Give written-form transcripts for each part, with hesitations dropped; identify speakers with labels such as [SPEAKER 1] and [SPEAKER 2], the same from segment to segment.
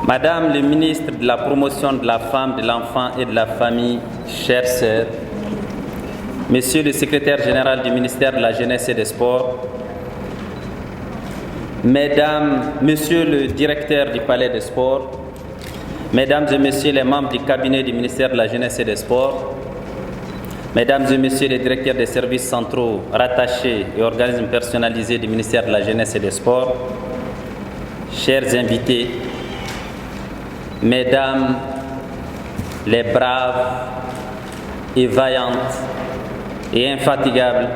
[SPEAKER 1] Madame le ministre de la Promotion de la Femme, de l'Enfant et de la Famille, chères sœurs, Monsieur le secrétaire général du ministère de la Jeunesse et des Sports, Mesdames, Monsieur le directeur du Palais des Sports, Mesdames et Messieurs les membres du cabinet du ministère de la Jeunesse et des Sports, Mesdames et Messieurs les directeurs des services centraux rattachés et organismes personnalisés du ministère de la Jeunesse et des Sports, chers invités, Mesdames les braves et vaillantes et infatigables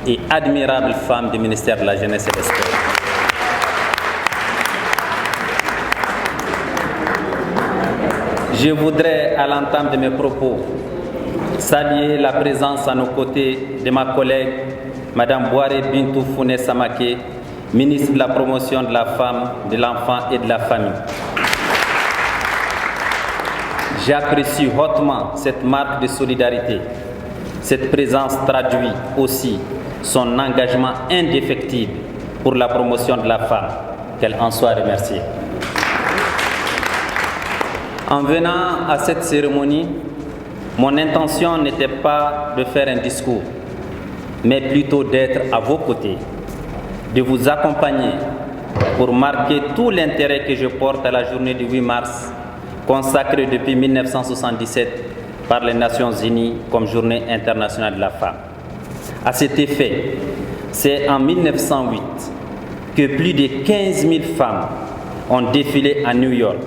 [SPEAKER 1] et admirables femmes du ministère de la Jeunesse et des Sports. Je voudrais, à l'entame de mes propos, saluer la présence à nos côtés de ma collègue, Madame Boare Bintou Founé Samake, ministre de la Promotion de la Femme, de l'Enfant et de la Famille. J'apprécie hautement cette marque de solidarité. Cette présence traduit aussi son engagement indéfectible pour la promotion de la femme. Qu'elle en soit remerciée. En venant à cette cérémonie, mon intention n'était pas de faire un discours, mais plutôt d'être à vos côtés, de vous accompagner pour marquer tout l'intérêt que je porte à la journée du 8 mars, consacrée depuis 1977 par les Nations Unies comme Journée internationale de la femme. À cet effet, c'est en 1908 que plus de 15 000 femmes ont défilé à New York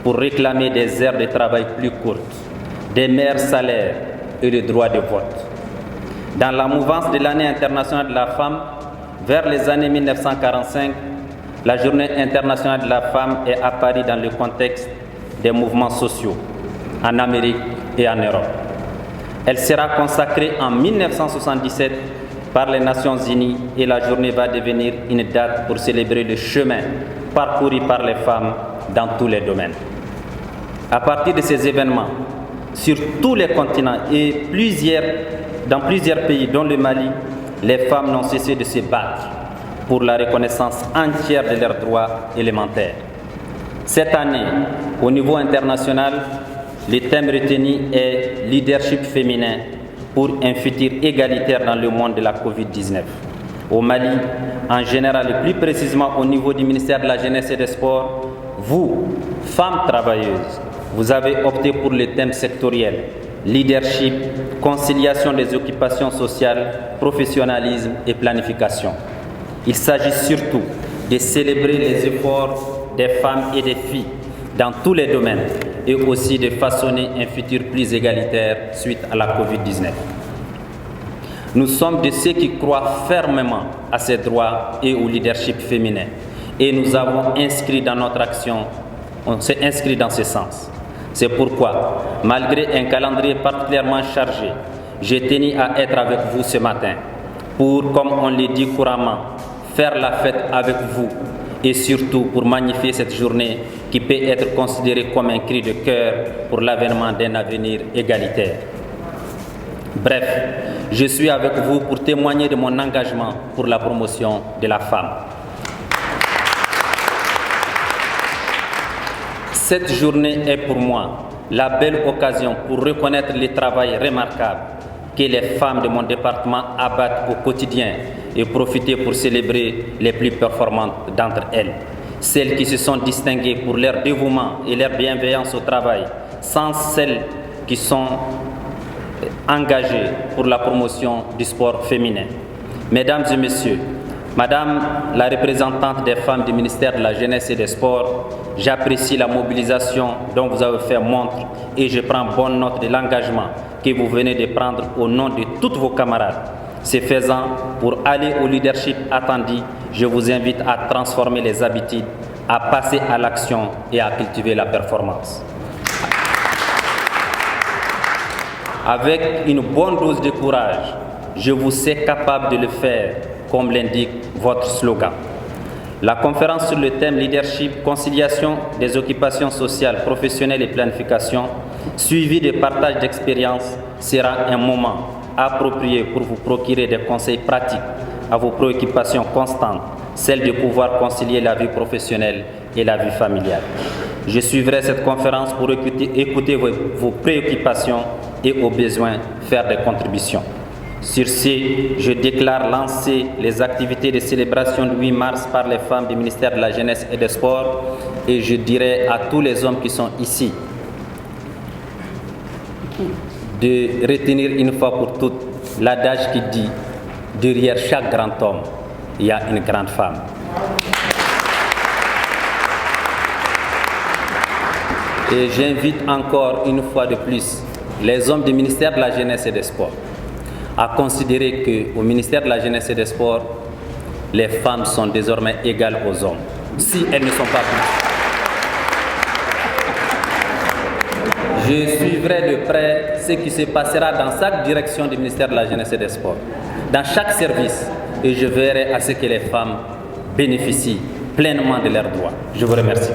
[SPEAKER 1] pour réclamer des heures de travail plus courtes, des meilleurs salaires et le droit de vote. Dans la mouvance de l'année internationale de la femme, vers les années 1945, la Journée internationale de la femme est apparue dans le contexte des mouvements sociaux en Amérique et en Europe. Elle sera consacrée en 1977 par les Nations Unies et la journée va devenir une date pour célébrer le chemin parcouru par les femmes dans tous les domaines. À partir de ces événements, sur tous les continents et dans plusieurs pays, dont le Mali, les femmes n'ont cessé de se battre pour la reconnaissance entière de leurs droits élémentaires. Cette année, au niveau international, le thème retenu est « Leadership féminin pour un futur égalitaire dans le monde de la Covid-19 ». Au Mali, en général et plus précisément au niveau du ministère de la Jeunesse et des Sports, vous, femmes travailleuses, vous avez opté pour le thème sectoriel « Leadership, conciliation des occupations sociales, professionnalisme et planification ». Il s'agit surtout de célébrer les efforts des femmes et des filles dans tous les domaines et aussi de façonner un futur plus égalitaire suite à la Covid-19. Nous sommes de ceux qui croient fermement à ces droits et au leadership féminin et nous avons inscrit dans notre action, on s'est inscrit dans ce sens. C'est pourquoi, malgré un calendrier particulièrement chargé, j'ai tenu à être avec vous ce matin pour, comme on le dit couramment, faire la fête avec vous et surtout pour magnifier cette journée qui peut être considérée comme un cri de cœur pour l'avènement d'un avenir égalitaire. Bref, je suis avec vous pour témoigner de mon engagement pour la promotion de la femme. Cette journée est pour moi la belle occasion pour reconnaître le travail remarquable que les femmes de mon département abattent au quotidien et profiter pour célébrer les plus performantes d'entre elles. Celles qui se sont distinguées pour leur dévouement et leur bienveillance au travail, sans celles qui sont engagées pour la promotion du sport féminin. Mesdames et messieurs, Madame la représentante des femmes du ministère de la Jeunesse et des Sports, j'apprécie la mobilisation dont vous avez fait montre et je prends bonne note de l'engagement que vous venez de prendre au nom de toutes vos camarades. Ce faisant, pour aller au leadership attendu, je vous invite à transformer les habitudes, à passer à l'action et à cultiver la performance. Avec une bonne dose de courage, je vous sais capable de le faire, comme l'indique votre slogan. La conférence sur le thème Leadership, conciliation des occupations sociales, professionnelles et planification, suivie de partage d'expériences, sera un moment approprié pour vous procurer des conseils pratiques à vos préoccupations constantes, celle de pouvoir concilier la vie professionnelle et la vie familiale. Je suivrai cette conférence pour écouter vos préoccupations et aux besoins faire des contributions. Sur ce, je déclare lancer les activités de célébration du 8 mars par les femmes du ministère de la Jeunesse et des Sports et je dirai à tous les hommes qui sont ici de retenir une fois pour toutes l'adage qui dit « Derrière chaque grand homme, il y a une grande femme ». Et j'invite encore une fois de plus les hommes du ministère de la Jeunesse et des Sports à considérer qu'au ministère de la Jeunesse et des Sports, les femmes sont désormais égales aux hommes, si elles ne sont pas plus. Je suivrai de près ce qui se passera dans chaque direction du ministère de la Jeunesse et des Sports, dans chaque service, et je verrai à ce que les femmes bénéficient pleinement de leurs droits. Je vous remercie.